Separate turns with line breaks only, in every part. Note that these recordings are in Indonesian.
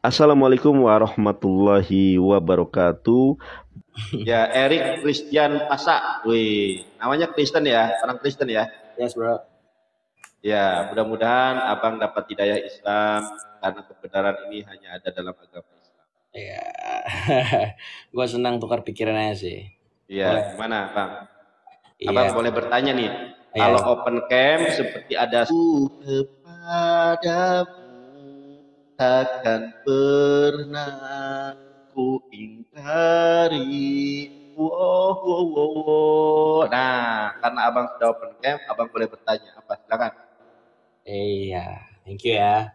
Assalamualaikum warahmatullahi wabarakatuh. Ya, Erik Christian Pasa. Wih, namanya Kristen ya, orang Kristen ya.
Yes, bro.
Ya, mudah-mudahan Abang dapat hidayah Islam karena kebenaran ini hanya ada dalam agama Islam.
Ya, gue senang tukar pikiran aja sih.
Iya,
Boleh.
gimana, Bang? Abang
Iya,
boleh bertanya nih.
iya,
Kalau
iya.
open camp seperti ada kepadamu takkan pernah ku ingkari. Wow, wow, wow, wow. Nah, karena abang sudah open camp, abang boleh bertanya apa? Silakan.
Iya, thank you ya.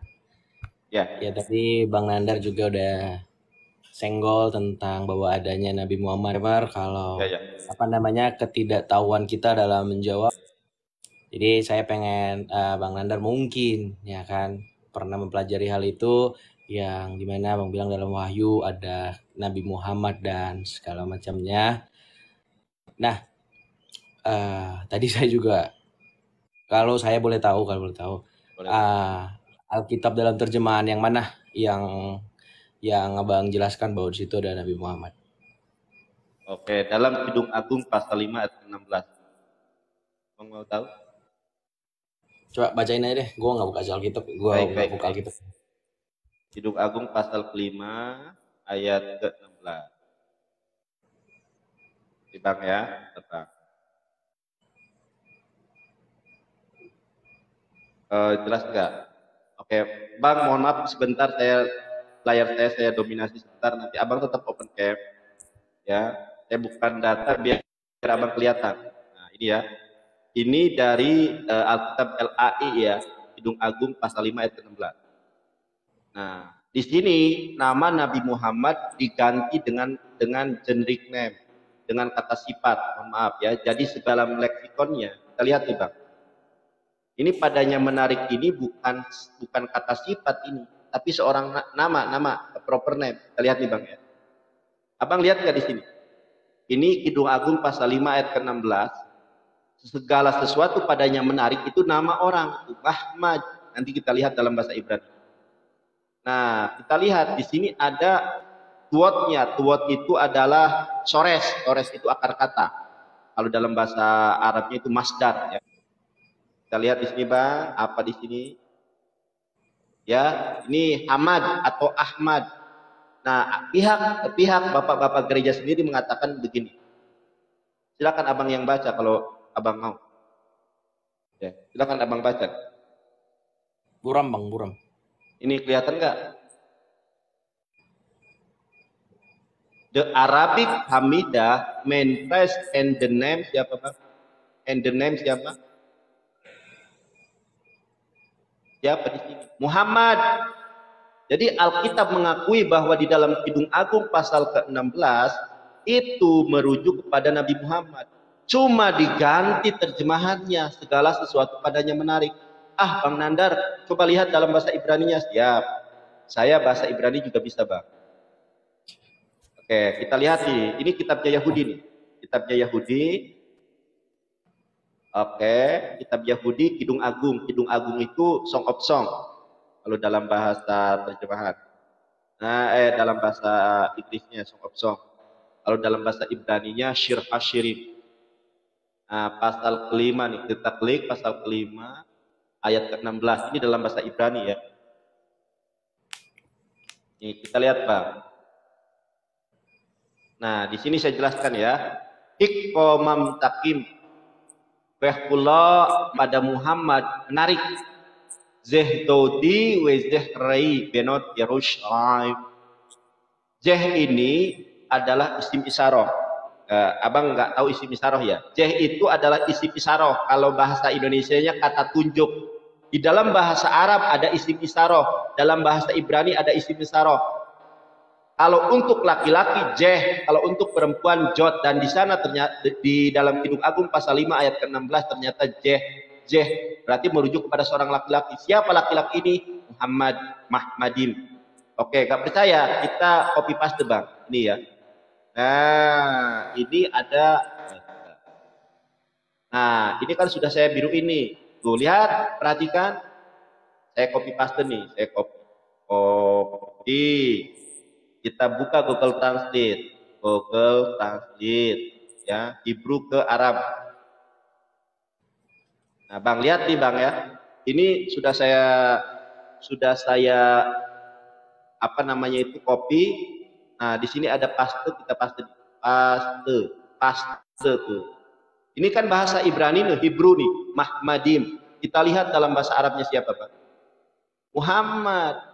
Ya,
Ya, tadi Bang Nandar juga udah senggol tentang bahwa adanya Nabi Muhammad kalau
ya, ya.
apa namanya ketidaktahuan kita dalam menjawab. Jadi saya pengen Bang Nandar mungkin ya kan pernah mempelajari hal itu yang dimana Bang bilang dalam Wahyu ada Nabi Muhammad dan segala macamnya. Nah, tadi saya juga kalau boleh tahu,
Boleh, boleh.
uh, Alkitab dalam terjemahan yang mana yang abang jelaskan bahwa di situ ada Nabi Muhammad.
Oke, dalam Kidung Agung pasal 5 ayat 16. Abang mau tahu?
Coba bacain aja deh, gue nggak buka Alkitab, gue
Baik,
nggak
baik,
buka
baik.
Alkitab.
Kidung Agung pasal kelima ayat ke-16. Di Bang ya, Bang. Jelas nggak? Oke, Bang, mohon maaf sebentar layar saya dominasi sebentar, nanti Abang tetap open cam ya. Saya bukan data biar Abang kelihatan. Nah, ini ya. Ini dari Alkitab LAI ya, Kidung Agung pasal 5 ayat 16. Nah, di sini nama Nabi Muhammad diganti dengan generic name, dengan kata sifat. Mohon maaf ya. Jadi segala leksikonnya kita lihat nih, Bang. Ini padanya menarik ini bukan kata sifat ini, tapi seorang nama proper name. Kita lihat nih Bang ya. Abang lihat nggak di sini? Ini Kidung Agung pasal 5 ayat ke-16. Segala sesuatu padanya menarik itu nama orang, itu Ahmad. Nanti kita lihat dalam bahasa Ibrani. Nah, kita lihat di sini ada tuotnya. Tuot itu adalah sores. Sores itu akar kata. Kalau dalam bahasa Arabnya itu masdar ya. Kita lihat di sini Bang, apa di sini? Ya, ini Hamad atau Ahmad. Nah, pihak bapak-bapak gereja sendiri mengatakan begini. Silakan abang yang baca kalau abang mau. Ya, silakan abang baca.
Buram bang, buram.
Ini kelihatan nggak? The Arabic Hamidah main phrase and the name siapa bang? And the name siapa? Siapa di sini? Muhammad. Jadi Alkitab mengakui bahwa di dalam Kidung Agung pasal ke-16 itu merujuk kepada Nabi Muhammad. Cuma diganti terjemahannya, segala sesuatu padanya menarik. Ah, Bang Nandar, coba lihat dalam bahasa Ibrani-nya. Siap. Saya bahasa Ibrani juga bisa, Bang. Oke, kita lihat nih. Ini kitabnya Yahudi nih. Kitabnya Yahudi. Oke, kitab Yahudi Kidung Agung. Kidung Agung itu Song of Song. Kalau dalam bahasa terjemahan. Nah, dalam bahasa Inggrisnya Song of Song. Kalau dalam bahasa Ibraninya Shir Hashirim. Nah, pasal kelima nih, kita klik pasal kelima ayat ke-16. Ini dalam bahasa Ibrani ya. Nih, kita lihat Bang. Nah, di sini saya jelaskan ya. Iqomam takim. Wehkullah pada Muhammad menarik. Zeh Dodi we Zeh Rei Benot Yerusalem. Zeh ini adalah isim isaroh. Abang nggak tahu isim isaroh ya. Zeh itu adalah isim isaroh. Kalau bahasa Indonesianya kata tunjuk. Di dalam bahasa Arab ada isim isaroh. Dalam bahasa Ibrani ada isim isaroh. Kalau untuk laki-laki jeh, kalau untuk perempuan jod, dan di sana ternyata di dalam Kidung Agung pasal 5 ayat ke-16 ternyata jeh berarti merujuk kepada seorang laki-laki. Siapa laki-laki ini? Muhammad Mahmadim. Oke, gak percaya kita copy paste Bang. Ini ya. Nah, ini ada. Nah, ini kan sudah saya biru ini. Tuh, lihat, perhatikan. Saya copy paste nih, saya copy. Kopi. Kita buka Google Translate. Google Translate. Ya, Hebrew ke Arab. Nah, Bang, lihat nih Bang ya. Ini sudah saya apa namanya itu kopi. Nah, di sini ada paste, kita paste tuh. Ini kan bahasa Ibrani nih, Hebrew nih, Mahmadim. Kita lihat dalam bahasa Arabnya siapa, Pak? Muhammad.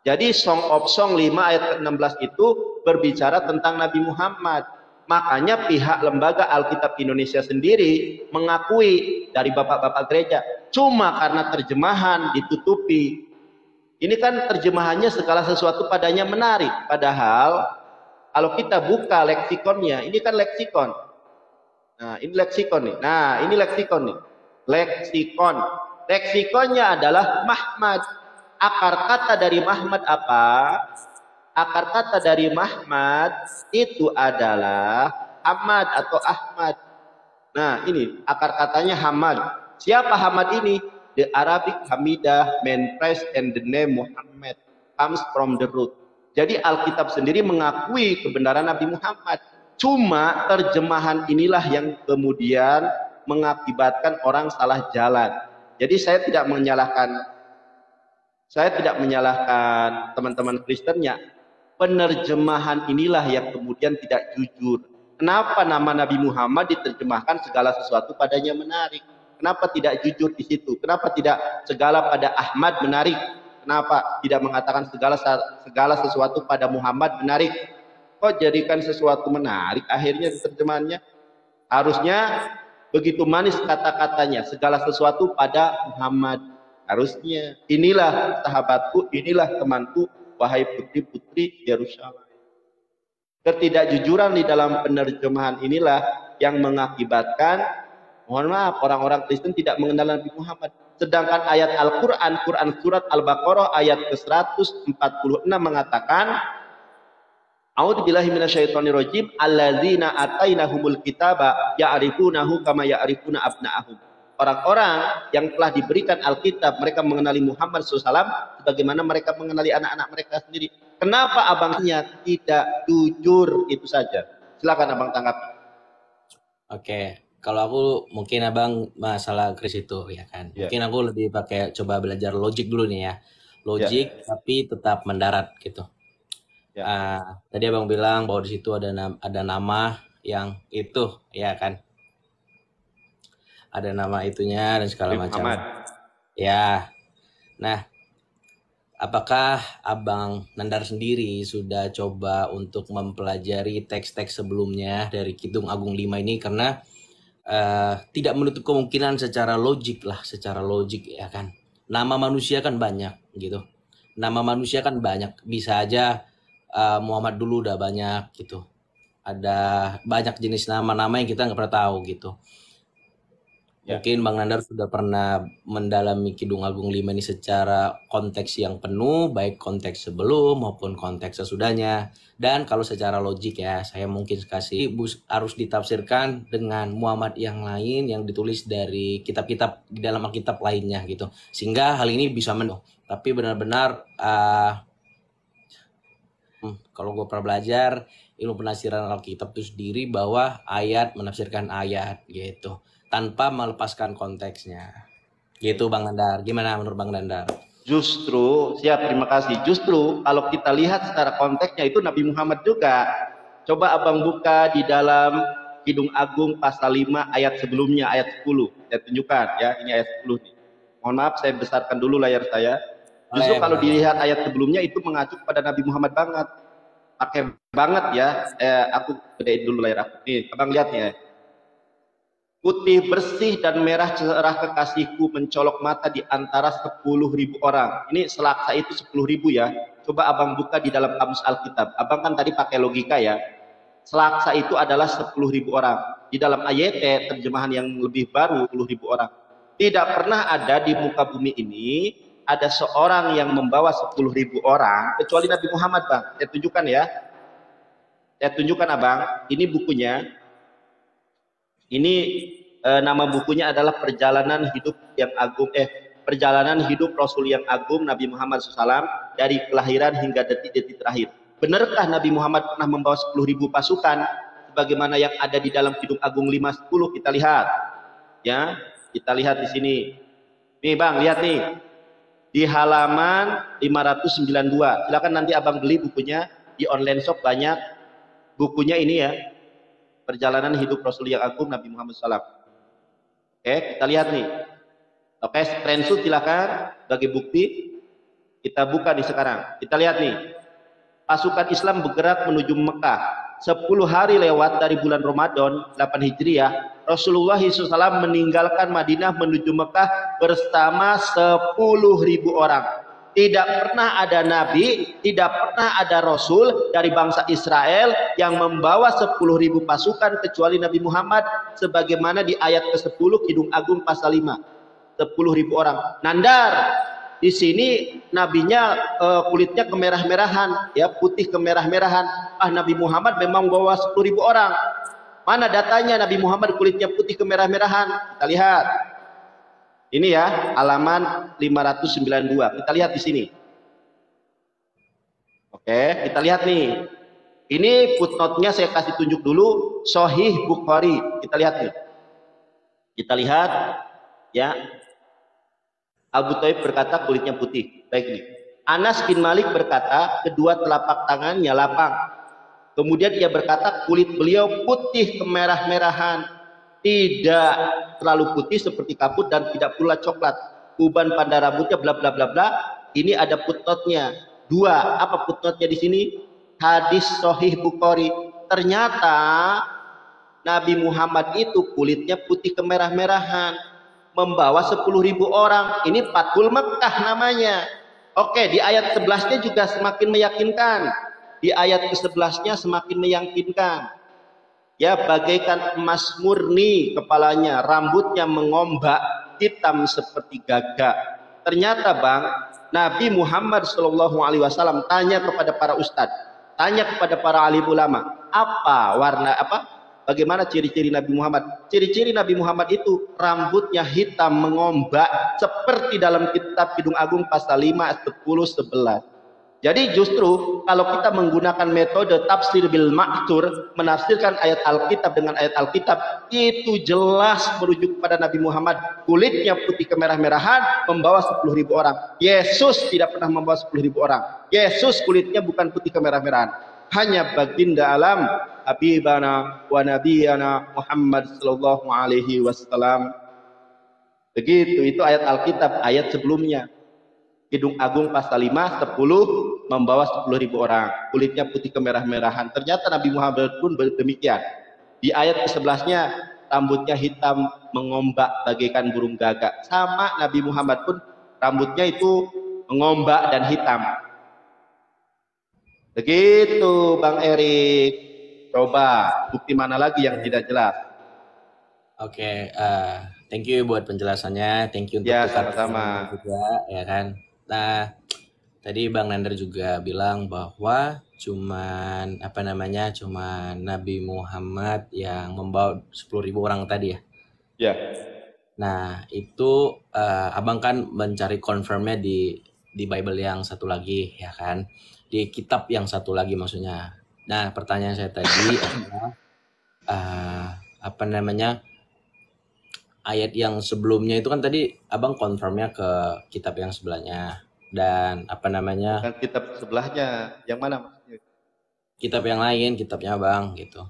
Jadi Song of Song 5 ayat 16 itu berbicara tentang Nabi Muhammad. Makanya pihak lembaga Alkitab Indonesia sendiri mengakui dari bapak-bapak gereja. Cuma karena terjemahan ditutupi. Ini kan terjemahannya segala sesuatu padanya menarik. Padahal kalau kita buka leksikonnya, ini kan leksikon. Nah, ini leksikon nih. Nah, ini leksikon nih. Leksikon. Leksikonnya adalah Mahmad. Akar kata dari Mahmad apa? Akar kata dari Mahmad itu adalah Hamad atau Ahmad. Nah, ini akar katanya Hamad. Siapa Hamad ini? The Arabic Hamidah mean praise and the name Muhammad comes from the root. Jadi Alkitab sendiri mengakui kebenaran Nabi Muhammad. Cuma terjemahan inilah yang kemudian mengakibatkan orang salah jalan. Jadi saya tidak menyalahkan teman-teman Kristennya. Penerjemahan inilah yang kemudian tidak jujur. Kenapa nama Nabi Muhammad diterjemahkan segala sesuatu padanya menarik? Kenapa tidak jujur di situ? Kenapa tidak segala pada Ahmad menarik? Kenapa tidak mengatakan segala sesuatu pada Muhammad menarik? Kok jadikan sesuatu menarik akhirnya di terjemahannya? Harusnya begitu manis kata-katanya, segala sesuatu pada Muhammad. Harusnya inilah sahabatku, inilah temanku, wahai putri-putri Yerusalem. Ketidakjujuran di dalam penerjemahan inilah yang mengakibatkan, mohon maaf, orang-orang Kristen tidak mengenal Nabi Muhammad. Sedangkan ayat Al-Quran, Quran surat Al-Baqarah ayat ke-146 mengatakan, A'udzubillahi minasyaitonirrajim, alladzina atainahumul kitaba ya'rifunahu kama ya'rifuna abna'ahum. Orang-orang yang telah diberikan Alkitab, mereka mengenali Muhammad SAW sebagaimana mereka mengenali anak-anak mereka sendiri. Kenapa abangnya tidak jujur? Itu saja. Silakan abang tanggapi.
Oke, kalau aku mungkin abang masalah kris itu ya kan. Mungkin aku lebih pakai coba belajar logik dulu nih ya. Logik tapi tetap mendarat gitu. Tadi abang bilang bahwa di situ ada nama yang itu ya kan. Ada nama itunya dan segala macam. Ya. Nah, apakah Abang Nandar sendiri sudah coba untuk mempelajari teks-teks sebelumnya dari Kidung Agung 5 ini? Karena tidak menutup kemungkinan secara logik ya kan. Nama manusia kan banyak gitu. Nama manusia kan banyak. Bisa aja Muhammad dulu udah banyak gitu. Ada banyak jenis nama-nama yang kita nggak pernah tahu gitu. Mungkin Bang Nandar sudah pernah mendalami Kidung Agung 5 ini secara konteks yang penuh, baik konteks sebelum maupun konteks sesudahnya. Dan kalau secara logik ya, saya mungkin kasih harus ditafsirkan dengan Muhammad yang lain yang ditulis dari kitab-kitab di dalam Alkitab lainnya gitu. Sehingga hal ini bisa tapi benar-benar kalau gue pernah belajar ilmu penafsiran Alkitab itu sendiri bahwa ayat menafsirkan ayat gitu. Tanpa melepaskan konteksnya. Gitu Bang Nandar. Gimana menurut Bang Nandar?
Justru, terima kasih. Justru kalau kita lihat secara konteksnya itu Nabi Muhammad juga. Coba abang buka di dalam Kidung Agung pasal 5 ayat sebelumnya, ayat 10. Saya tunjukkan ya, ini ayat 10 nih. Mohon maaf saya besarkan dulu layar saya. Justru kalau dilihat ayat sebelumnya itu mengacu pada Nabi Muhammad banget. Pakai banget ya. Aku gedein dulu layar aku. Nih, abang lihat ya. Putih bersih dan merah cerah kekasihku mencolok mata di antara 10.000 orang. Ini selaksa itu 10.000 ya. Coba abang buka di dalam kamus Alkitab. Abang kan tadi pakai logika ya. Selaksa itu adalah 10.000 orang. Di dalam ayat terjemahan yang lebih baru 10.000 orang. Tidak pernah ada di muka bumi ini ada seorang yang membawa 10.000 orang kecuali Nabi Muhammad, Bang. Saya tunjukkan ya. Saya tunjukkan abang. Ini bukunya. Ini nama bukunya adalah Perjalanan Hidup yang Agung. perjalanan hidup Rasul yang agung Nabi Muhammad SAW dari kelahiran hingga detik-detik terakhir. Benarkah Nabi Muhammad pernah membawa 10.000 pasukan sebagaimana yang ada di dalam Kidung Agung 510? Kita lihat. Ya, kita lihat di sini. Nih Bang, lihat nih. Di halaman 592. Silakan nanti Abang beli bukunya di online shop, banyak bukunya ini ya. Perjalanan hidup Rasul yang agung Nabi Muhammad SAW. Oke, kita lihat nih. Oke, screenshot silakan sebagai bukti. Kita buka nih sekarang. Kita lihat nih. Pasukan Islam bergerak menuju Mekah. 10 hari lewat dari bulan Ramadan 8 Hijriah, Rasulullah SAW meninggalkan Madinah menuju Mekah bersama 10.000 orang. Tidak pernah ada nabi, tidak pernah ada rasul dari bangsa Israel yang membawa 10.000 pasukan kecuali Nabi Muhammad, sebagaimana di ayat ke-10 Kidung Agung pasal 5. 10.000 orang. Nandar, di sini nabinya kulitnya kemerah-merahan, ya, putih kemerah-merahan. Nabi Muhammad memang bawa 10.000 orang. Mana datanya Nabi Muhammad kulitnya putih kemerah-merahan? Kita lihat. Ini ya, halaman 592. Kita lihat di sini. Oke, kita lihat nih. Ini footnote-nya saya kasih tunjuk dulu, Sahih Bukhari. Kita lihat nih. Kita lihat ya. Abu Thaib berkata kulitnya putih. Baik nih. Anas bin Malik berkata kedua telapak tangannya lapang. Kemudian ia berkata kulit beliau putih kemerah-merahan. Tidak terlalu putih seperti kaput dan tidak pula coklat. Uban pada rambutnya bla bla bla bla. Ini ada footnote-nya. 2. Apa footnote-nya di sini? Hadis Sahih Bukhari. Ternyata Nabi Muhammad itu kulitnya putih kemerah-merahan, membawa 10.000 orang. Ini Fathul Mekkah namanya. Oke, di ayat 11-nya juga semakin meyakinkan. Di ayat ke-11-nya semakin meyakinkan. Ya, bagaikan emas murni kepalanya, rambutnya mengombak, hitam seperti gagak. Ternyata Bang, Nabi Muhammad SAW tanya kepada para ustadz, tanya kepada para alim ulama, bagaimana ciri-ciri Nabi Muhammad? Ciri-ciri Nabi Muhammad itu rambutnya hitam mengombak seperti dalam kitab Kidung Agung pasal 5, 10, 11. Jadi justru kalau kita menggunakan metode tafsir bil ma'thur, menafsirkan ayat Alkitab dengan ayat Alkitab, itu jelas merujuk kepada Nabi Muhammad. Kulitnya putih kemerah-merahan, membawa 10.000 orang. Yesus tidak pernah membawa 10.000 orang. Yesus kulitnya bukan putih kemerah-merahan. Hanya baginda alam Habibana wa Nabiyana Muhammad sallallahu alaihi wasallam. Begitu, itu ayat Alkitab, ayat sebelumnya. Kidung Agung pasal 5, 10 membawa 10.000 orang. Kulitnya putih kemerah-merahan. Ternyata Nabi Muhammad pun demikian. Di ayat ke-11-nya rambutnya hitam mengombak bagaikan burung gagak. Sama Nabi Muhammad pun rambutnya itu mengombak dan hitam. Begitu Bang Erik. Coba bukti mana lagi yang tidak jelas?
Oke, thank you buat penjelasannya. Thank you untuk
ya, sama-sama
juga, ya kan. Nah, tadi Bang Nandar juga bilang bahwa cuman Nabi Muhammad yang membawa 10.000 orang tadi ya.
Ya.
Nah, itu Abang kan mencari confirmnya di Bible yang satu lagi, ya kan? Di kitab yang satu lagi maksudnya. Nah, pertanyaan saya tadi adalah ayat yang sebelumnya itu kan tadi Abang confirmnya ke kitab yang sebelahnya, dan
bukan kitab sebelahnya, yang mana maksudnya?
Kitab yang lain, kitabnya Abang gitu.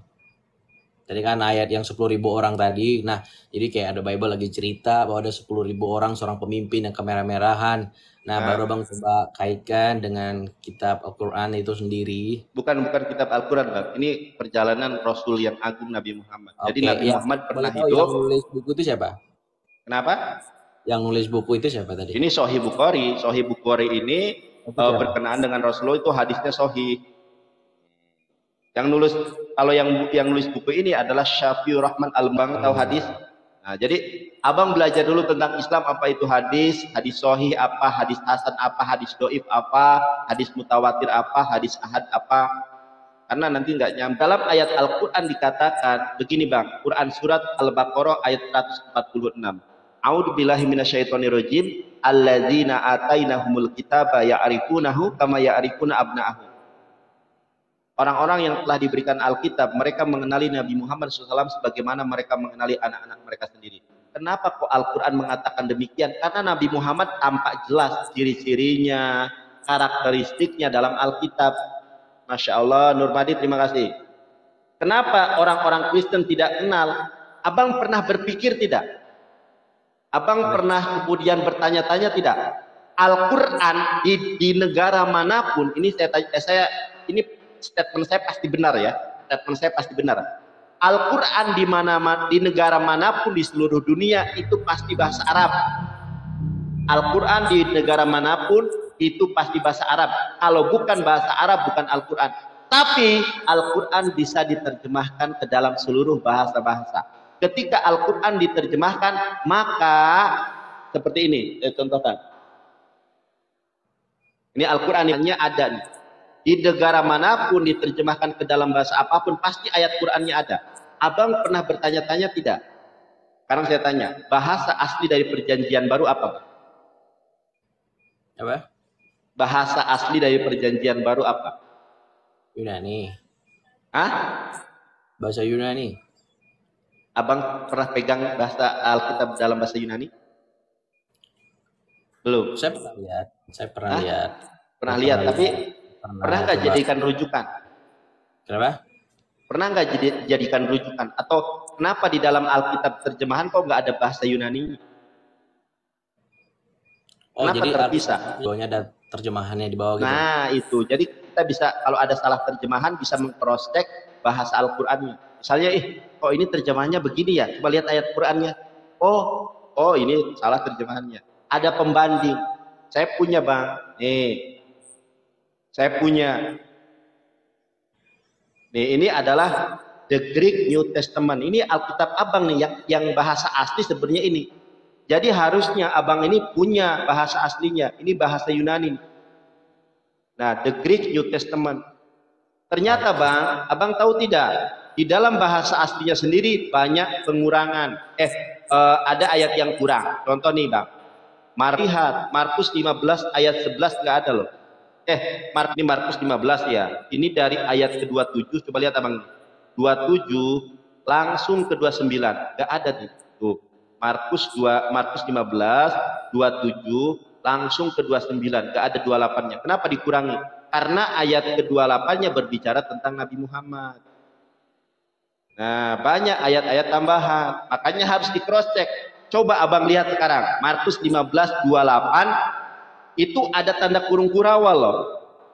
Tadi kan ayat yang 10.000 orang tadi. Nah, jadi kayak ada Bible lagi cerita bahwa ada 10.000 orang, seorang pemimpin yang kemerah-merahan. Nah, baru Bang coba kaitkan dengan kitab Al-Quran itu sendiri.
Bukan kitab Al-Quran, Bang. Ini perjalanan Rasul yang agung Nabi Muhammad. Jadi Nabi Muhammad pernah hidup.
Yang nulis buku itu siapa?
Kenapa?
Yang nulis buku itu siapa tadi?
Ini Sahih Bukhari. Sahih Bukhari ini berkenaan dengan Rasulullah, itu hadisnya sahih. Kalau yang nulis buku ini adalah Syafiur Rahman Al-Bang, tahu hadis? Nah, jadi Abang belajar dulu tentang Islam, apa itu hadis sahih apa, hadis hasan apa, hadis doif apa, hadis mutawatir apa, hadis ahad apa. Karena nanti nggak nyam. Dalam ayat Al-Quran dikatakan begini Bang, Quran surat Al-Baqarah ayat 146. A'udzubillahi minasyaitonirrajim. Alladzina atainahumul kitaba ya'rifunahu kama ya'rifuna abna'ahum. Orang-orang yang telah diberikan Alkitab, mereka mengenali Nabi Muhammad SAW sebagaimana mereka mengenali anak-anak mereka sendiri. Kenapa kok Al-Quran mengatakan demikian? Karena Nabi Muhammad tampak jelas ciri-cirinya, karakteristiknya dalam Alkitab. Masya Allah, Nurmadi, terima kasih. Kenapa orang-orang Kristen tidak kenal? Abang pernah berpikir tidak? Abang pernah kemudian bertanya-tanya tidak? Al-Quran di negara manapun, ini ini statement saya pasti benar ya. Statement saya pasti benar. Al-Quran di negara manapun di seluruh dunia itu pasti bahasa Arab. Al-Quran di negara manapun itu pasti bahasa Arab. Kalau bukan bahasa Arab, bukan Al-Quran. Tapi Al-Quran bisa diterjemahkan ke dalam seluruh bahasa-bahasa. Ketika Al-Quran diterjemahkan, maka seperti ini, saya contohkan. Ini Al-Qurannya ada nih. Di negara manapun diterjemahkan ke dalam bahasa apapun, pasti ayat Qurannya ada. Abang pernah bertanya-tanya tidak? Sekarang saya tanya, bahasa asli dari perjanjian baru apa, Bang?
Apa?
Bahasa asli dari perjanjian baru apa?
Yunani.
Hah?
Bahasa Yunani.
Abang pernah pegang bahasa Alkitab dalam bahasa Yunani? Belum.
Saya pernah lihat.
Pernah lihat, tapi pernah nggak jadikan rujukan?
Kenapa?
Pernah nggak jadikan rujukan? Atau kenapa di dalam Alkitab terjemahan kok nggak ada bahasa Yunani?
Oh,
kenapa
jadi
terpisah?
Bawahnya ada terjemahannya di bawah gitu.
Nah, itu. Jadi kita bisa, kalau ada salah terjemahan, bisa meng-cross-check bahasa Al-Qur'annya. Misalnya, kok ini terjemahannya begini ya? Coba lihat ayat Qur'annya. Oh, ini salah terjemahannya. Ada pembanding. Saya punya, Bang. Nih. Saya punya. Nih, ini adalah The Greek New Testament. Ini Alkitab Abang nih, yang bahasa asli sebenarnya ini. Jadi harusnya Abang ini punya bahasa aslinya. Ini bahasa Yunani. Nah, The Greek New Testament. Ternyata, Bang, Abang tahu tidak? Di dalam bahasa aslinya sendiri banyak pengurangan. Ada ayat yang kurang. Contoh nih, Bang. Lihat, Markus 15 ayat 11 nggak ada loh. Ini Markus 15 ya. Ini dari ayat ke-27. Coba lihat, Abang. 27 langsung ke 29. Nggak ada nih. Tuh. Markus 15 27 langsung ke 29, nggak ada 28-nya. Kenapa dikurangi? Karena ayat ke-28-nya berbicara tentang Nabi Muhammad. Nah, banyak ayat-ayat tambahan, makanya harus di cross check. Coba Abang lihat sekarang, Markus 15 28 itu ada tanda kurung kurawal loh.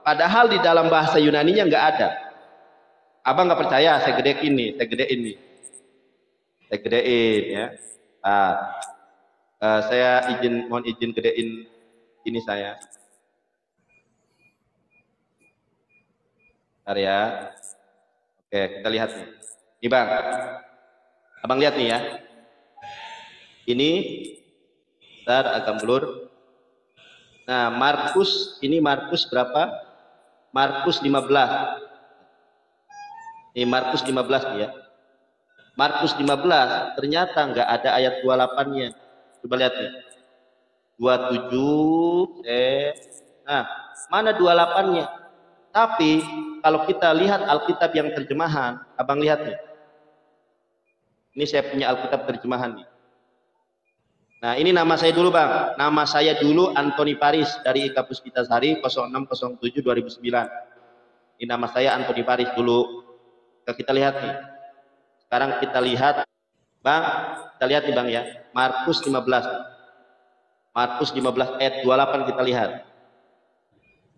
Padahal di dalam bahasa Yunaninya nggak ada. Abang nggak percaya? Saya gedein nih. Saya gedein ya. Saya mohon izin gedein ini saya. Bentar ya. Oke, kita lihat nih. Ini, Bang. Abang lihat nih ya. Ini bentar agak blur. Nah, ini Markus berapa? Markus 15. Ini Markus 15 nih ya. Markus 15 ternyata nggak ada ayat 28-nya. Coba lihat nih. 27 nah, mana 28-nya? Tapi kalau kita lihat Alkitab yang terjemahan, Abang lihat nih. Ini saya punya Alkitab terjemahan nih. Nah, ini nama saya dulu, Bang. Nama saya dulu Antoni Paris dari IKA Puspitasari 0607 2009. Ini nama saya Antoni Paris dulu. Kita lihat nih. Sekarang kita lihat, Bang, kita lihat nih, Bang ya. Markus 15. Markus 15 ayat 28 kita lihat.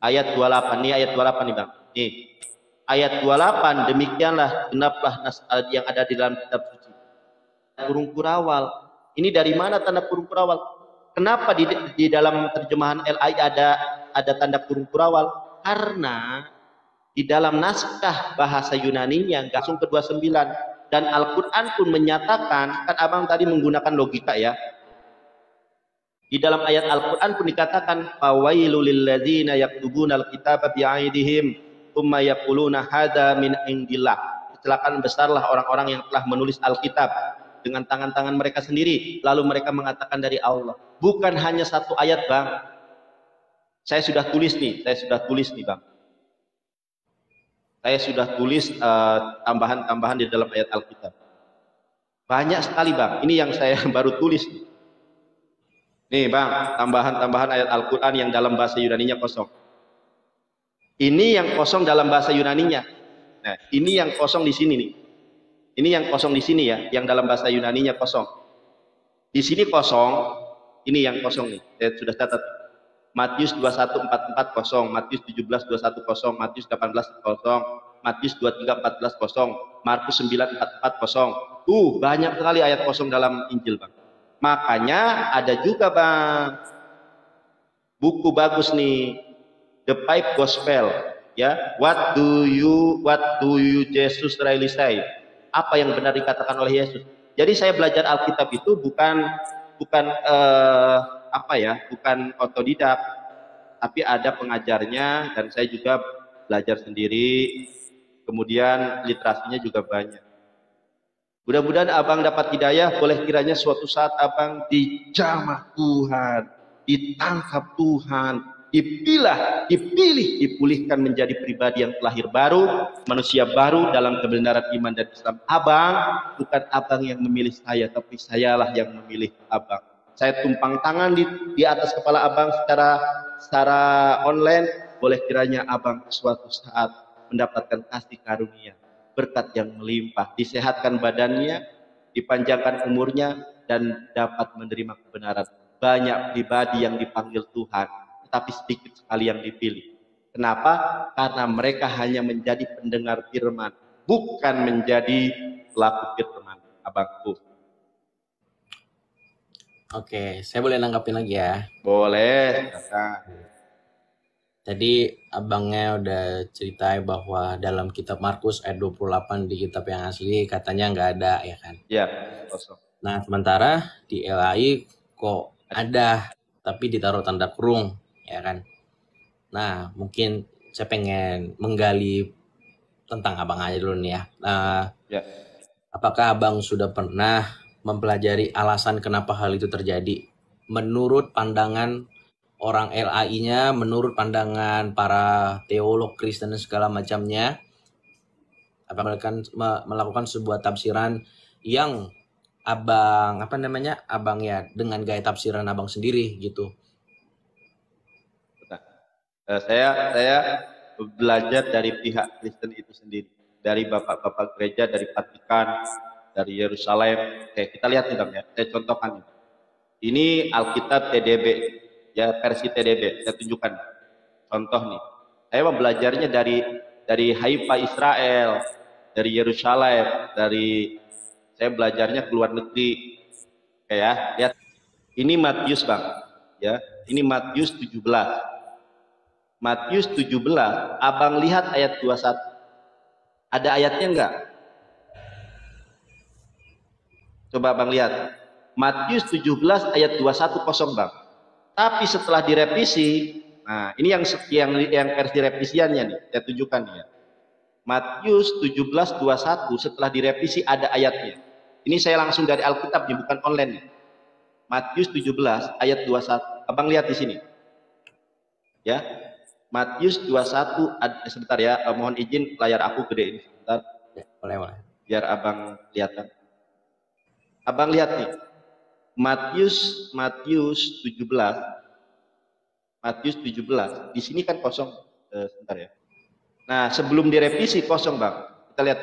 Ayat 28, nih ayat 28 nih, Bang. Nih. Ayat 28, demikianlah genaplah nas yang ada di dalam kitab suci. Kurung kurawal. Ini dari mana tanda kurung kurawal? Kenapa di dalam terjemahan LI ada tanda kurung kurawal? Karena di dalam naskah bahasa Yunani-nya langsung ke 29. Dan Al-Quran pun menyatakan, kan Abang tadi menggunakan logika ya. Di dalam ayat Al-Quran pun dikatakan, fawailul lilladzina yaktubuna al-kitaba bi'aidihim tsumma yaquluna hadza min indillah. Kecelakaan besarlah orang-orang yang telah menulis Alkitab. dengan tangan-tangan mereka sendiri, lalu mereka mengatakan dari Allah. Bukan hanya satu ayat, Bang. Saya sudah tulis nih, Bang. Saya sudah tulis tambahan-tambahan di dalam ayat Alkitab. Banyak sekali, Bang. Ini yang saya baru tulis. Nih, Bang, tambahan-tambahan ayat Al-Quran yang dalam bahasa Yunaninya kosong. Ini yang kosong dalam bahasa Yunaninya. Nah, ini yang kosong di sini nih. Ini yang kosong di sini ya, yang dalam bahasa Yunaninya kosong. Di sini kosong, ini yang kosong nih. Saya sudah catat. Matius 21:44 kosong, Matius 17:21 kosong, Matius 18 kosong, Matius 23:14 kosong, Markus 9:44 kosong. Banyak sekali ayat kosong dalam Injil, Bang. Makanya ada juga, Bang, buku bagus nih, The Five Gospel, ya. What do you Jesus really say? Apa yang benar dikatakan oleh Yesus? Jadi saya belajar Alkitab itu bukan bukan otodidak, tapi ada pengajarnya dan saya juga belajar sendiri. Kemudian literasinya juga banyak. Mudah-mudahan abang dapat hidayah. Boleh kiranya suatu saat abang dijamah Tuhan, ditangkap Tuhan, dipilih, dipulihkan menjadi pribadi yang lahir baru, manusia baru dalam kebenaran iman dan Islam. Abang, bukan abang yang memilih saya, tapi sayalah yang memilih abang. Saya tumpang tangan di atas kepala abang secara online. Boleh kiranya abang suatu saat mendapatkan kasih karunia, berkat yang melimpah, disehatkan badannya, dipanjangkan umurnya, dan dapat menerima kebenaran. Banyak pribadi yang dipanggil Tuhan, tetapi sedikit sekali yang dipilih. Kenapa? Karena mereka hanya menjadi pendengar firman, bukan menjadi pelaku firman. Abangku.
Oke, saya boleh nanggapin lagi ya?
Boleh.
Tadi abangnya udah ceritain bahwa dalam kitab Markus ayat 28 di kitab yang asli katanya nggak ada, ya kan?
Iya, kosong.
Nah, sementara di LAI kok ada, tapi ditaruh tanda kurung, ya kan? Nah, mungkin saya pengen menggali tentang abang aja dulu nih ya.
Ya.
Apakah abang sudah pernah mempelajari alasan kenapa hal itu terjadi? Menurut pandangan orang LAI-nya, menurut pandangan para teolog Kristen dan segala macamnya, abang akan melakukan sebuah tafsiran yang abang ya dengan gaya tafsiran abang sendiri gitu.
Saya belajar dari pihak Kristen itu sendiri, dari bapak-bapak gereja, dari Vatikan, dari Yerusalem. Oke, kita lihat nih, Bang, ya. Saya contohkan. Ini Alkitab TDB, ya, versi TDB. Saya tunjukkan contoh nih. Saya belajarnya dari Haifa Israel, dari Yerusalem, saya belajarnya ke luar negeri. Oke ya, lihat. Ini Matius, Bang. Ya, ini Matius 17. Matius 17, abang lihat ayat 21. Ada ayatnya enggak? Coba abang lihat. Matius 17 ayat 21 kosong, Bang. Tapi setelah direvisi, nah ini yang versi revisiannya nih, saya tunjukkan ya. Matius 17:21 setelah direvisi ada ayatnya. Ini saya langsung dari Alkitab nih, bukan online nih. Matius 17 ayat 21. Abang lihat di sini. Ya. Matius 21, sebentar ya, mohon izin layar aku gede ini sebentar.
Ya, boleh.
Biar abang kelihatan. Abang lihat nih. Matius 17. Matius 17. Di sini kan kosong. Sebentar ya. Nah, sebelum direvisi kosong, Bang. Kita lihat.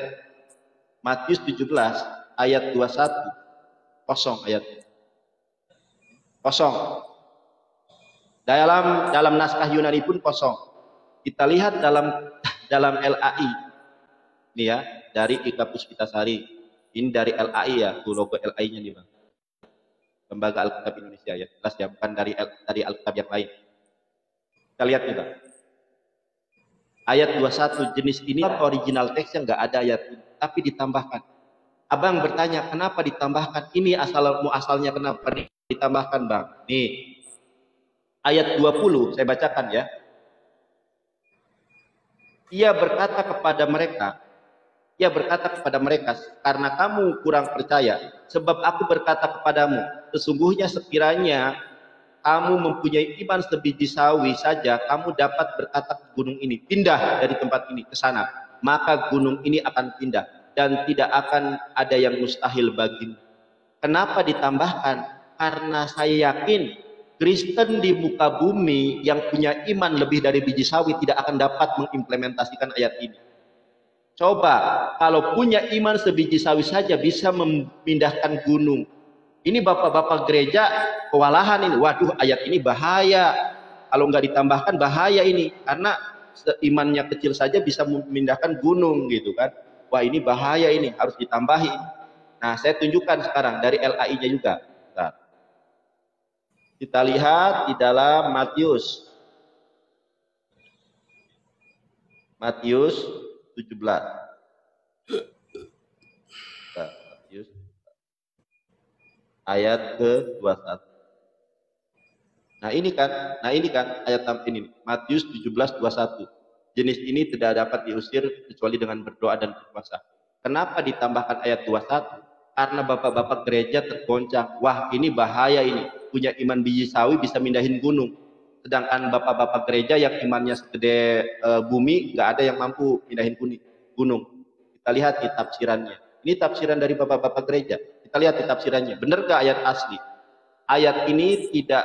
Matius 17 ayat 21. Kosong ayatnya. Kosong. Dalam naskah Yunani pun kosong. Kita lihat dalam LAI. Ini ya, dari Ika Puspitasari. Ini dari LAI ya, tuh logo LAI-nya nih, Bang. Lembaga Alkitab Indonesia ya. Jelas ya, bukan dari Alkitab yang lain. Kita lihat nih, Bang. Ayat 21 jenis ini original teksnya nggak ada ayat ini, tapi ditambahkan. Abang bertanya, kenapa ditambahkan? Ini asalnya kenapa ditambahkan, Bang? Nih. Ayat 20 saya bacakan ya. Ia berkata kepada mereka, Ia berkata kepada mereka, karena kamu kurang percaya, sebab aku berkata kepadamu, sesungguhnya sekiranya kamu mempunyai iman sebiji sawi saja, kamu dapat berkata ke gunung ini, pindah dari tempat ini ke sana. Maka gunung ini akan pindah, dan tidak akan ada yang mustahil bagimu. Kenapa ditambahkan? Karena saya yakin Kristen di muka bumi yang punya iman lebih dari biji sawi tidak akan dapat mengimplementasikan ayat ini. Coba, kalau punya iman sebiji sawi saja bisa memindahkan gunung. Ini bapak-bapak gereja kewalahan ini. Waduh, ayat ini bahaya. Kalau nggak ditambahkan bahaya ini. Karena imannya kecil saja bisa memindahkan gunung gitu kan. Wah, ini bahaya ini, harus ditambahi. Nah, saya tunjukkan sekarang dari LAI-nya juga. Bentar. Kita lihat di dalam Matius 17. Matius ayat ke-21. Nah ini kan ayat ini. Matius 17:21. Jenis ini tidak dapat diusir kecuali dengan berdoa dan berpuasa. Kenapa ditambahkan ayat 21? Karena bapak-bapak gereja tergoncang. Wah, ini bahaya ini. Punya iman biji sawi bisa mindahin gunung. Sedangkan bapak-bapak gereja yang imannya segede bumi, nggak ada yang mampu mindahin gunung. Kita lihat di tafsirannya. Ini tafsiran dari bapak-bapak gereja. Kita lihat di tafsirannya. Benar nggak ayat asli? Ayat ini tidak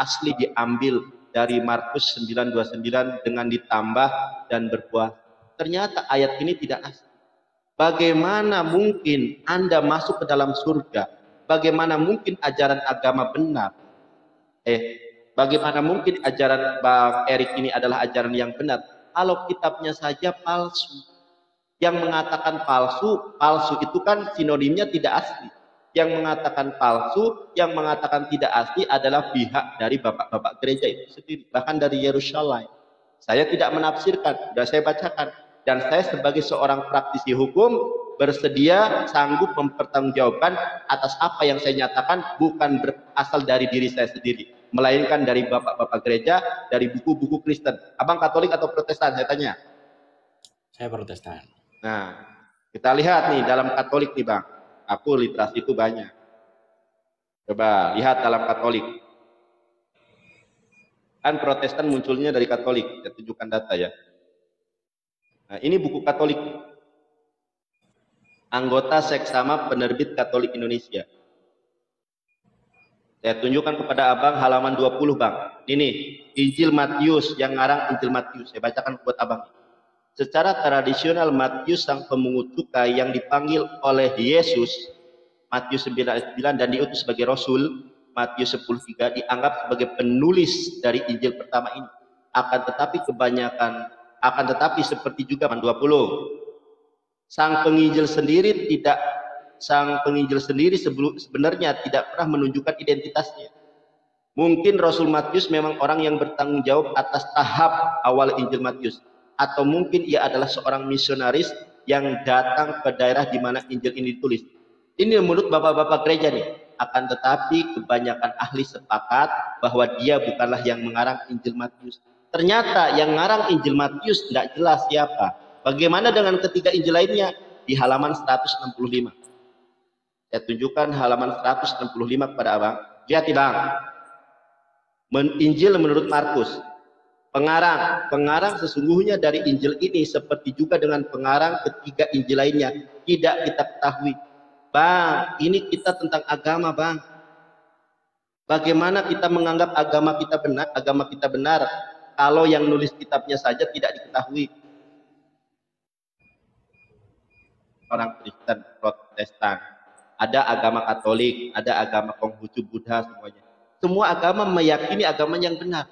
asli diambil dari Markus 9:29 dengan ditambah dan berpuasa. Ternyata ayat ini tidak asli. Bagaimana mungkin Anda masuk ke dalam surga? Bagaimana mungkin ajaran agama benar? Bagaimana mungkin ajaran Bang Erik ini adalah ajaran yang benar? Kalau kitabnya saja palsu. Yang mengatakan palsu itu kan sinonimnya tidak asli. Yang mengatakan palsu, yang mengatakan tidak asli adalah pihak dari bapak-bapak gereja itu sendiri. Bahkan dari Yerusalem. Saya tidak menafsirkan, sudah saya bacakan. Dan saya sebagai seorang praktisi hukum bersedia sanggup mempertanggungjawabkan atas apa yang saya nyatakan bukan berasal dari diri saya sendiri, melainkan dari bapak-bapak gereja, dari buku-buku Kristen. Abang Katolik atau Protestan? Saya tanya.
Saya Protestan.
Nah, kita lihat nih dalam Katolik nih Bang. Aku literasi itu banyak. Coba lihat dalam Katolik. Kan Protestan munculnya dari Katolik. Saya tunjukkan data ya. Nah, ini buku Katolik. Anggota Seksama Penerbit Katolik Indonesia. Saya tunjukkan kepada Abang halaman 20 Bang. Ini Injil Matius, yang ngarang Injil Matius. Saya bacakan buat Abang. Secara tradisional Matius sang pemungut cukai yang dipanggil oleh Yesus, Matius 9:9 dan diutus sebagai Rasul, Matius 10:3 dianggap sebagai penulis dari Injil pertama ini. Akan tetapi seperti juga 20. Sang penginjil sendiri sebenarnya tidak pernah menunjukkan identitasnya. Mungkin Rasul Matius memang orang yang bertanggung jawab atas tahap awal Injil Matius. Atau mungkin ia adalah seorang misionaris yang datang ke daerah di mana Injil ini ditulis. Ini menurut bapak-bapak gereja nih. Akan tetapi kebanyakan ahli sepakat bahwa dia bukanlah yang mengarang Injil Matius. Ternyata yang mengarang Injil Matius tidak jelas siapa. Bagaimana dengan ketiga Injil lainnya? Di halaman 165. Saya tunjukkan halaman 165 kepada Abang. Lihat Bang. Injil menurut Markus. Pengarang sesungguhnya dari Injil ini seperti juga dengan pengarang ketiga Injil lainnya tidak kita ketahui. Bang, ini kita tentang agama, Bang. Bagaimana kita menganggap agama kita benar kalau yang nulis kitabnya saja tidak diketahui? Orang Kristen, Protestan, ada agama Katolik, ada agama Konghucu, Buddha, semuanya. Semua agama meyakini agama yang benar.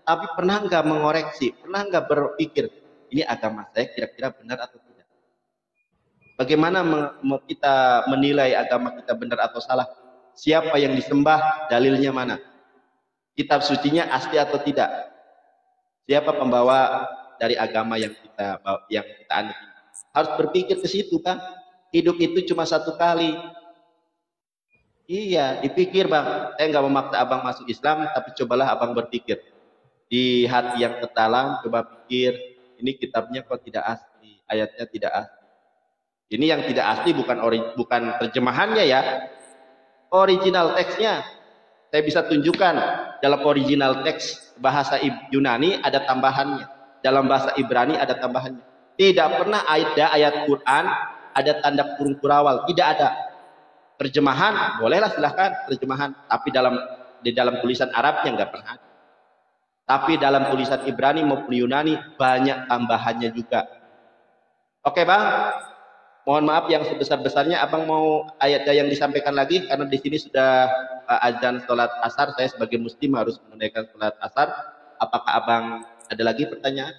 Tapi pernah nggak mengoreksi? Pernah nggak berpikir, ini agama saya kira-kira benar atau tidak? Bagaimana kita menilai agama kita benar atau salah? Siapa yang disembah, dalilnya mana? Kitab sucinya asli atau tidak? Siapa pembawa dari agama yang kita anut? Harus berpikir ke situ kan? Hidup itu cuma satu kali. Iya, dipikir Bang. Saya nggak memaksa Abang masuk Islam, tapi cobalah Abang berpikir. Di hati yang terdalam, coba pikir, ini kitabnya kok tidak asli, ayatnya tidak asli. Ini yang tidak asli, bukan terjemahannya ya. Original teksnya saya bisa tunjukkan. Dalam original teks bahasa Yunani ada tambahannya, dalam bahasa Ibrani ada tambahannya. Tidak pernah ada ayat Quran ada tanda kurung kurawal, tidak ada. Terjemahan bolehlah, silahkan terjemahan, tapi di dalam tulisan Arabnya nggak pernah ada. Tapi dalam tulisan Ibrani maupun Yunani banyak tambahannya juga. Oke bang, mohon maaf yang sebesar-besarnya. Abang mau ayat yang disampaikan lagi, karena di sini sudah azan sholat asar. Saya sebagai muslim harus menunaikan sholat asar. Apakah abang ada lagi pertanyaan?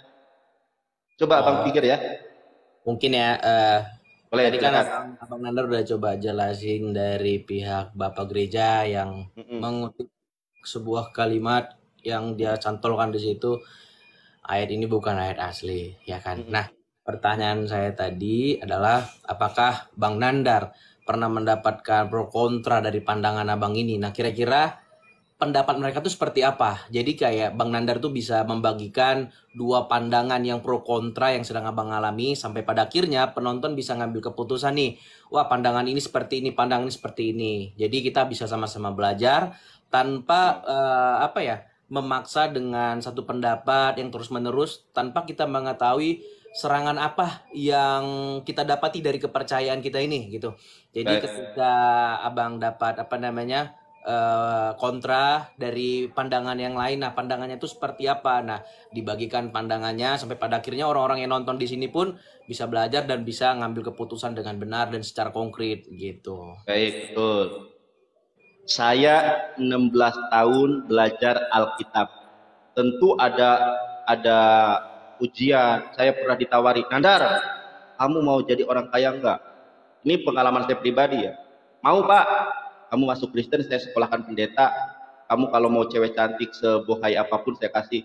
Coba abang pikir ya.
Mungkin ya,
boleh,
tadi kan abang Nandar udah coba jelasin dari pihak Bapak Gereja yang mengutip sebuah kalimat yang dia cantolkan di situ, ayat ini bukan ayat asli, ya kan? Nah, pertanyaan saya tadi adalah, apakah Bang Nandar pernah mendapatkan pro kontra dari pandangan abang ini? Nah, kira-kira pendapat mereka tuh seperti apa? Jadi kayak Bang Nandar tuh bisa membagikan dua pandangan yang pro kontra yang sedang abang alami, sampai pada akhirnya penonton bisa ngambil keputusan nih, wah pandangan ini seperti ini, pandangan ini seperti ini. Jadi kita bisa sama-sama belajar tanpa memaksa dengan satu pendapat yang terus-menerus, tanpa kita mengetahui serangan apa yang kita dapati dari kepercayaan kita ini gitu. Jadi ketika abang dapat kontra dari pandangan yang lain, nah pandangannya itu seperti apa, nah dibagikan pandangannya sampai pada akhirnya orang-orang yang nonton di sini pun bisa belajar dan bisa ngambil keputusan dengan benar dan secara konkret gitu.
Baik, betul. Saya 16 tahun belajar Alkitab. Tentu ada ujian. Saya pernah ditawari, Nandar, kamu mau jadi orang kaya enggak? Ini pengalaman saya pribadi ya. Mau Pak, kamu masuk Kristen, saya sekolahkan pendeta. Kamu kalau mau cewek cantik sebohai apapun saya kasih.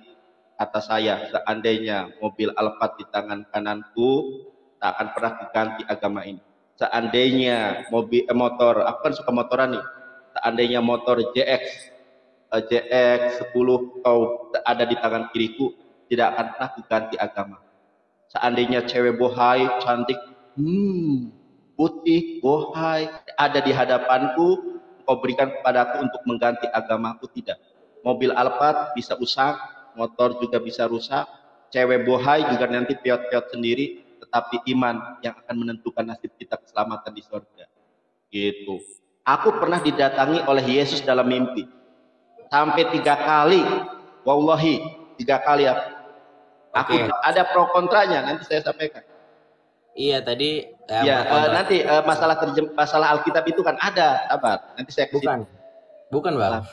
Kata saya, seandainya mobil Alphard di tangan kananku, tak akan pernah diganti agama ini. Seandainya motor, aku kan suka motoran nih. Seandainya motor JX10 ada di tangan kiriku, tidak akan pernah diganti agama. Seandainya cewek bohai, cantik, putih, bohai, ada di hadapanku, kau berikan kepadaku untuk mengganti agamaku, tidak. Mobil Alphard bisa usang, motor juga bisa rusak, cewek bohai juga nanti piot-piot sendiri, tetapi iman yang akan menentukan nasib kita keselamatan di surga. Gitu. Aku pernah didatangi oleh Yesus dalam mimpi. Sampai 3 kali. Wallahi, 3 kali aku ada pro kontranya, nanti saya sampaikan.
Iya, tadi
nanti masalah Alkitab itu kan ada, sabar. Nanti saya
bukan Bang.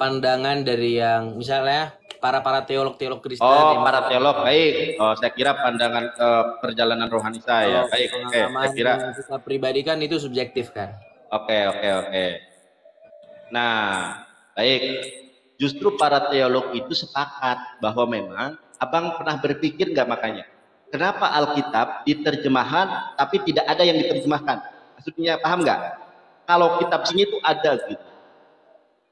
Pandangan dari yang misalnya para teolog Kristen.
Para teolog, baik. Saya kira pandangan perjalanan rohani saya. Baik, oke. Saya kira
kita pribadi kan itu subjektif kan.
Oke. Nah, baik. Justru para teolog itu sepakat bahwa memang, abang pernah berpikir nggak makanya, kenapa Alkitab diterjemahan tapi tidak ada yang diterjemahkan? Maksudnya paham nggak? Kalau kitab sini itu ada gitu.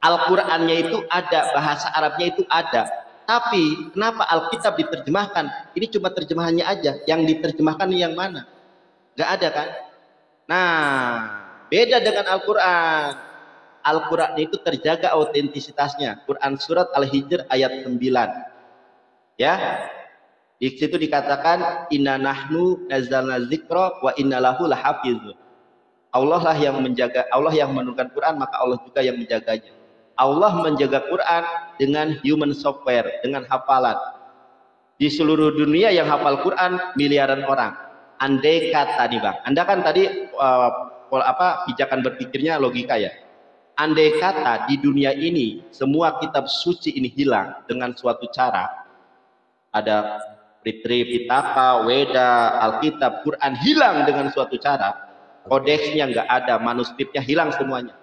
Al-Qur'annya itu ada, bahasa Arabnya itu ada. Tapi kenapa Alkitab diterjemahkan? Ini cuma terjemahannya aja. Yang diterjemahkan yang mana? Nggak ada kan? Nah, beda dengan Al-Qur'an. Al-Qur'an itu terjaga autentisitasnya. Quran surat Al-Hijr ayat 9. Ya. Di situ dikatakan inna nahnu nazzalna dzikra wa inna lahu lahafizun. Allah lah yang menjaga, Allah yang menurunkan Quran, maka Allah juga yang menjaganya. Allah menjaga Quran dengan human software, dengan hafalan. Di seluruh dunia yang hafal Quran miliaran orang. Andai kata nih Bang, Anda kan tadi pijakan berpikirnya logika ya. Andai kata di dunia ini semua kitab suci ini hilang dengan suatu cara, ada Pitaka, Weda, Alkitab, Quran hilang dengan suatu cara, kodeksnya nggak ada, manuskripnya hilang semuanya.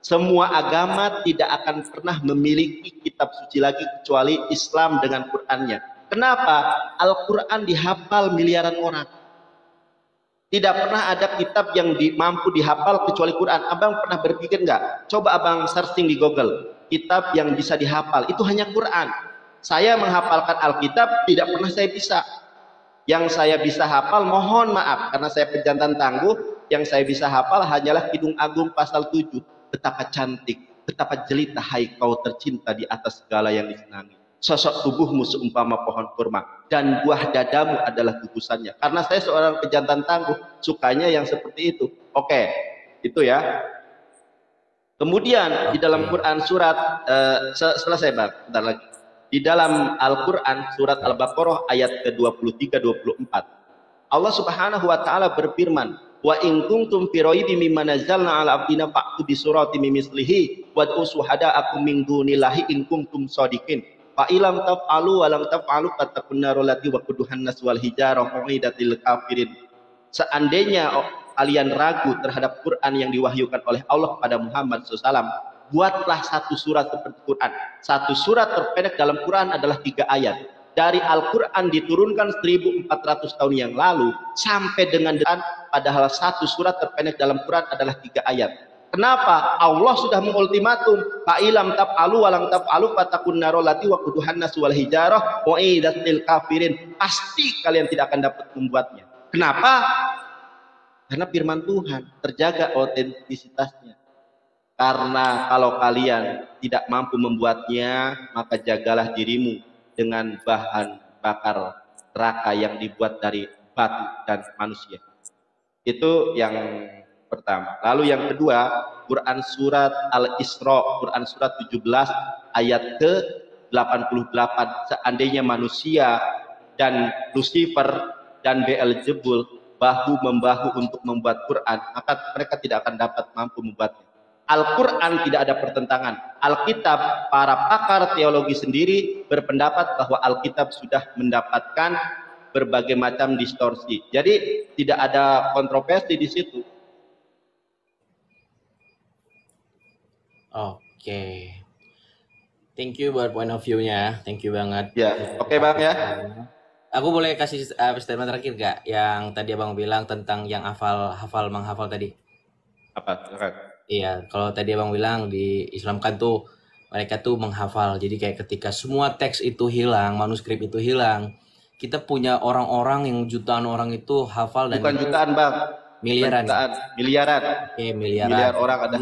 Semua agama tidak akan pernah memiliki kitab suci lagi kecuali Islam dengan Qurannya. Kenapa? Al-Quran dihafal miliaran orang. Tidak pernah ada kitab yang mampu dihafal kecuali Quran. Abang pernah berpikir nggak? Coba abang searching di Google, kitab yang bisa dihafal itu hanya Quran. Saya menghafalkan Alkitab tidak pernah saya bisa. Yang saya bisa hafal, mohon maaf, karena saya pejantan tangguh, yang saya bisa hafal hanyalah Kidung Agung pasal 7. Betapa cantik, betapa jelita hai kau tercinta di atas segala yang disenangi. Sosok tubuhmu seumpama pohon kurma, dan buah dadamu adalah gugusannya. Karena saya seorang pejantan tangguh, sukanya yang seperti itu. Oke, itu ya. Kemudian di dalam Quran surat, selesai Bang, bentar lagi. Di dalam Al-Quran surat Al-Baqarah ayat ke-23-24 Allah subhanahu wa ta'ala berfirman, wa in kuntum fi raibin mimma nazzalna ala abdina fa'tu bi suratin min mislihi wad'u syuhada'akum min dunillahi in kuntum shadiqin fa ilam taf'alu wa lam taf'alu fattaqun nar allati waquduhan nas wal hijarah u'idatil kafirin. Seandainya kalian ragu terhadap Quran yang diwahyukan oleh Allah kepada Muhammad SAW, buatlah satu surat seperti Quran. Satu surat terpendek dalam Quran adalah 3 ayat. Dari Al-Quran diturunkan 1400 tahun yang lalu sampai dengan depan, padahal satu surat terpendek dalam Quran adalah 3 ayat. Kenapa? Allah sudah mengultimatum, fa'ilam taf'alu walam taf'alu fatakun narolati wa kuduhan nas wal hijarah wa'idatil kafirin. Pasti kalian tidak akan dapat membuatnya. Kenapa? Karena firman Tuhan terjaga otentisitasnya. Karena kalau kalian tidak mampu membuatnya, maka jagalah dirimu dengan bahan bakar neraka yang dibuat dari batu dan manusia. Itu yang pertama. Lalu yang kedua, Quran surat Al-Isra, Quran surat 17 ayat ke-88. Seandainya manusia dan Lucifer dan Beelzebul bahu-membahu untuk membuat Quran, maka mereka tidak akan dapat mampu membuatnya. Al-Quran tidak ada pertentangan. Alkitab, para pakar teologi sendiri berpendapat bahwa Alkitab sudah mendapatkan berbagai macam distorsi. Jadi tidak ada kontroversi di situ.
Oke. Thank you buat point of view-nya. Thank you banget.
Ya, oke Bang ya.
Aku boleh kasih statement terakhir gak? Yang tadi Abang bilang tentang yang hafal menghafal tadi.
Apa?
Iya, kalau tadi Abang bilang di Islam kan tuh mereka tuh menghafal. Jadi kayak ketika semua teks itu hilang, manuskrip itu hilang, kita punya orang-orang yang jutaan orang itu hafal dan
bukan jutaan Bang,
miliaran.
Jutaan, miliaran.
Miliar
orang ada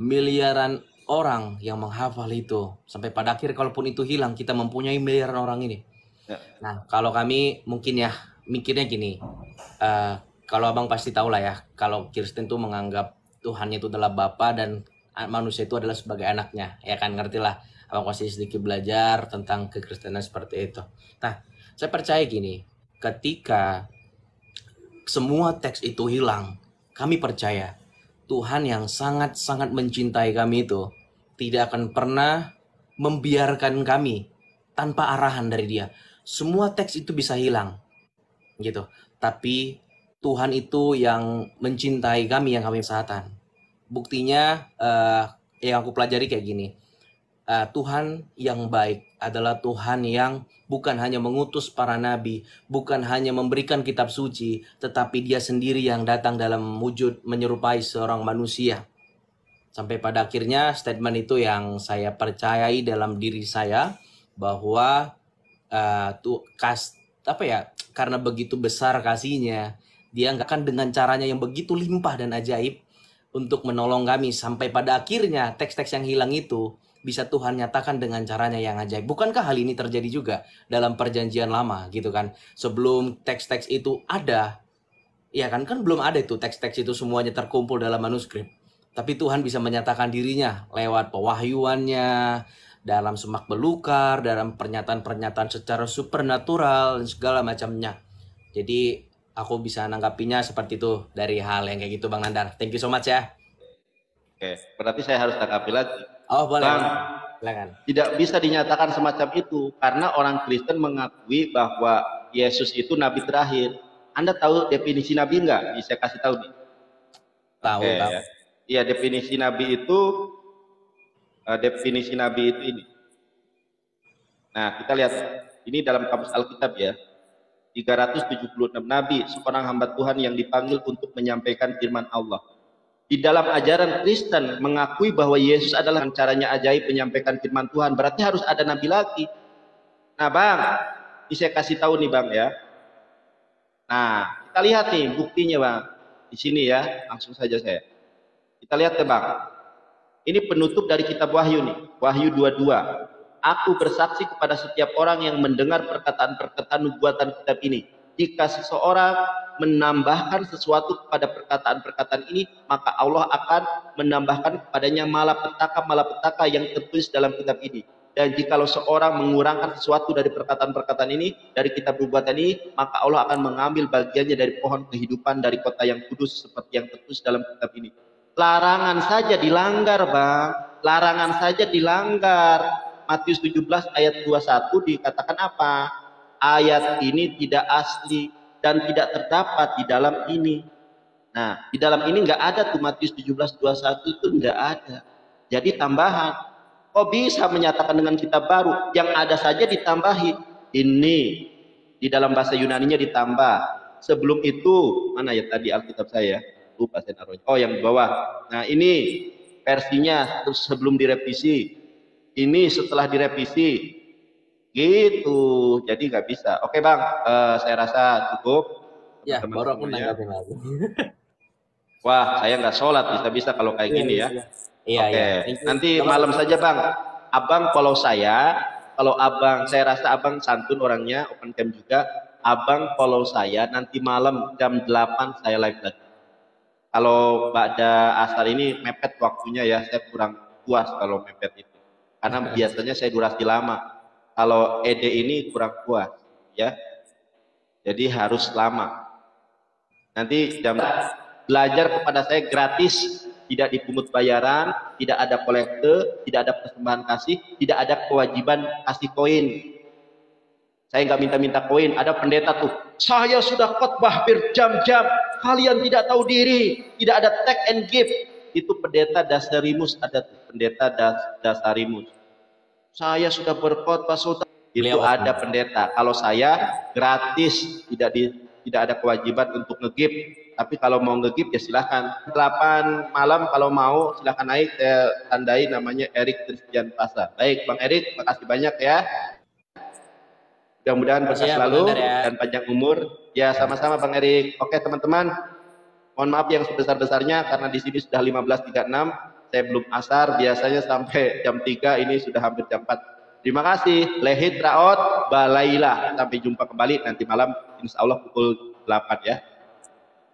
miliaran orang yang menghafal itu. Sampai pada akhir kalaupun itu hilang, kita mempunyai miliaran orang ini. Ya. Nah, kalau kami mungkin ya mikirnya gini, kalau Abang pasti tahu lah ya, kalau Kristen tuh menganggap Tuhan itu adalah Bapa dan manusia itu adalah sebagai anaknya, ya kan, ngerti lah. Abang pasti sedikit belajar tentang kekristenan seperti itu. Nah, saya percaya gini, ketika semua teks itu hilang, kami percaya Tuhan yang sangat-sangat mencintai kami itu tidak akan pernah membiarkan kami tanpa arahan dari Dia. Semua teks itu bisa hilang, gitu. Tapi Tuhan itu yang mencintai kami, yang kami kesehatan. Buktinya yang aku pelajari kayak gini. Tuhan yang baik adalah Tuhan yang bukan hanya mengutus para nabi, bukan hanya memberikan kitab suci, tetapi Dia sendiri yang datang dalam wujud menyerupai seorang manusia. Sampai pada akhirnya statement itu yang saya percayai dalam diri saya, bahwa karena begitu besar kasihnya, Dia akan dengan caranya yang begitu limpah dan ajaib untuk menolong kami. Sampai pada akhirnya teks-teks yang hilang itu bisa Tuhan nyatakan dengan caranya yang ajaib. Bukankah hal ini terjadi juga dalam perjanjian lama gitu kan? Sebelum teks-teks itu ada, ya kan belum ada itu teks-teks itu semuanya terkumpul dalam manuskrip. Tapi Tuhan bisa menyatakan dirinya lewat pewahyuannya, dalam semak belukar, dalam pernyataan-pernyataan secara supernatural dan segala macamnya. Jadi aku bisa nanggapinya seperti itu dari hal yang kayak gitu Bang Nandar. Thank you so much ya.
Oke, berarti saya harus tanggapi lagi.
Oh boleh.
Bang,
silakan.
Tidak bisa dinyatakan semacam itu karena orang Kristen mengakui bahwa Yesus itu nabi terakhir. Anda tahu definisi nabi enggak? Saya kasih tahu nih.
Tahu.
Iya, definisi nabi itu ini. Nah, kita lihat ini dalam kamus Alkitab ya. 376 nabi, seorang hamba Tuhan yang dipanggil untuk menyampaikan firman Allah. Di dalam ajaran Kristen mengakui bahwa Yesus adalah caranya ajaib menyampaikan firman Tuhan, berarti harus ada nabi lagi. Nah Bang, ini saya kasih tahu nih Bang ya, Nah, kita lihat nih buktinya Bang. Di sini ya, langsung saja saya. Kita lihat ya Bang. Ini penutup dari kitab Wahyu nih. Wahyu 22. Aku bersaksi kepada setiap orang yang mendengar perkataan-perkataan nubuatan kitab ini. Jika seseorang menambahkan sesuatu kepada perkataan-perkataan ini, maka Allah akan menambahkan kepadanya malapetaka yang tertulis dalam kitab ini. Dan jikalau seorang mengurangkan sesuatu dari perkataan-perkataan ini, dari kitab nubuatan ini, maka Allah akan mengambil bagiannya dari pohon kehidupan dari kota yang kudus seperti yang tertulis dalam kitab ini. Larangan saja dilanggar, Bang. Larangan saja dilanggar. Matius 17 ayat 21 dikatakan apa? Ayat ini tidak asli dan tidak terdapat di dalam ini. Nah, di dalam ini nggak ada tuh Matius 17:21 itu nggak ada. Jadi tambahan. Kok bisa menyatakan dengan kitab baru? Yang ada saja ditambahi. Ini di dalam bahasa Yunaninya ditambah. Sebelum itu, mana ya tadi Alkitab saya? Lupa saya naruhnya. Oh, yang di bawah. Nah, ini versinya terus sebelum direvisi. Ini setelah direvisi. Gitu. Jadi nggak bisa. Oke, Bang. Saya rasa cukup.
Ya, baru aku nanggapin lagi.
Wah, saya nggak sholat bisa-bisa kalau kayak gini ya.
Iya,
Oke.
iya.
Nanti malam saja, Bang. Abang kalau abang, saya rasa abang santun orangnya, open cam juga. Abang follow saya, nanti malam jam 8 saya live lagi. Kalau pada asar ini mepet waktunya ya, saya kurang puas kalau mepet itu. Karena biasanya saya durasi lama. Kalau ED ini kurang puas, ya. Jadi harus lama. Nanti jam belajar kepada saya gratis, tidak dipungut bayaran, tidak ada kolekte, tidak ada persembahan kasih, tidak ada kewajiban kasih koin. Saya nggak minta-minta koin. Ada pendeta tuh, saya sudah khotbah berjam-jam, kalian tidak tahu diri, tidak ada take and give. Itu pendeta Dasarimus, ada tuh pendeta Dasarimus. Saya sudah berkhotbah, saudara. Itu ada pendeta. Kalau saya gratis, tidak ada kewajiban untuk nge-give. Tapi kalau mau nge-give ya silahkan. 8 malam kalau mau silahkan naik. Saya tandai namanya Erik Christian Pasar. Baik Bang Erik, terima kasih banyak ya. Mudah-mudahan berkah selalu dan panjang umur. Ya sama-sama Bang Erik. Oke teman-teman, mohon maaf yang sebesar-besarnya karena di sini sudah 15.36. Saya belum asar, biasanya sampai jam 3, ini sudah hampir jam 4. Terima kasih. Lehit raot balailah. Sampai jumpa kembali nanti malam insya Allah pukul 8 ya.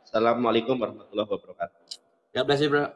Assalamualaikum warahmatullahi wabarakatuh.
God bless you, bro.